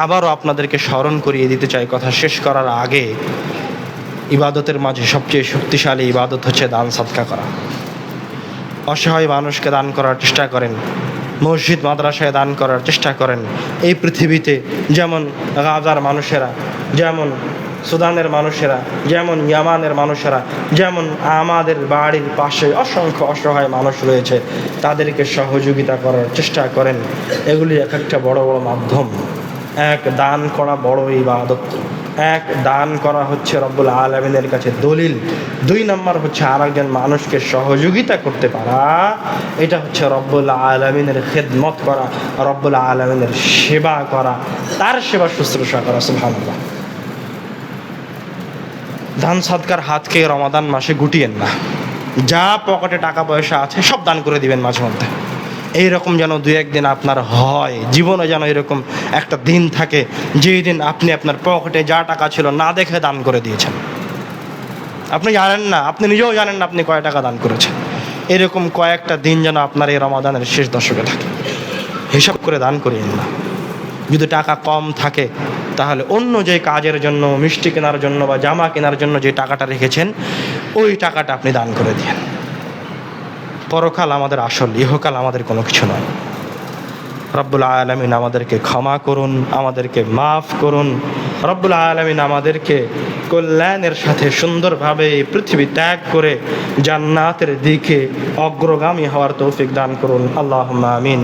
আবারও আপনাদেরকে স্মরণ করিয়ে দিতে চাই কথা শেষ করার আগে, ইবাদতের মাঝে সবচেয়ে শক্তিশালী ইবাদত হচ্ছে দান সদকা করা। অসহায় মানুষকে দান করার চেষ্টা করেন, মসজিদ মাদ্রাসায় দান করার চেষ্টা করেন। এই পৃথিবীতে যেমন গাজার মানুষেরা, যেমন সুদানের মানুষেরা, যেমন ইয়ামানের মানুষেরা, যেমন আমাদের বাড়ির পাশে অসংখ্য অসহায় মানুষ রয়েছে, তাদেরকে সহযোগিতা করার চেষ্টা করেন। এগুলি এক একটা বড় বড় মাধ্যম। এক, দান করা বড় ইবাদত। এক, দান করা হচ্ছে রব্বুল আলামিনের কাছে দলিল। 2 নম্বর হচ্ছে আরেকজন মানুষকে সহযোগিতা করতে পারা, এটা হচ্ছে রব্বুল আলামিনের খেদমত করা, রব্বুল আলামিনের সেবা করা, তার সেবা শুশ্রূষা করা। সুবহানাল্লাহ। দান সদকার হাতকে রমাদান মাসে গুটিয়েন না। যা পকেটে টাকা পয়সা আছে সব দান করে দিবেন মাঝে মধ্যে। এইরকম যেন 2-1 দিন আপনার হয়, জীবনে যেন এরকম একটা দিন থাকে যেই দিন আপনি আপনার পকেটে যা টাকা ছিল না দেখে দান করে দিয়েছেন। আপনি জানেন না, আপনি নিজেও জানেন না আপনি কয় টাকা দান করেছেন। এরকম কয়েকটা দিন যেন আপনার এই রমাদানের শেষ দশকে থাকে। হিসাব করে দান করিয়েন না। যদি টাকা কম থাকে তাহলে অন্য যে কাজের জন্য, মিষ্টি কেনার জন্য বা জামা কেনার জন্য যে টাকাটা রেখেছেন, ওই টাকাটা আপনি দান করে দিন। পরকাল আমাদের আসল, ইহকাল আমাদের কোনো কিছু নয়। রব্বুল আলামিন আমাদেরকে ক্ষমা করুন, আমাদেরকে মাফ করুন। রব্বুল আলামিন আমাদেরকে কল্যাণের সাথে সুন্দরভাবে এই পৃথিবী ত্যাগ করে জান্নাতের দিকে অগ্রগামী হওয়ার তৌফিক দান করুন। আল্লাহুম্মা আমিন।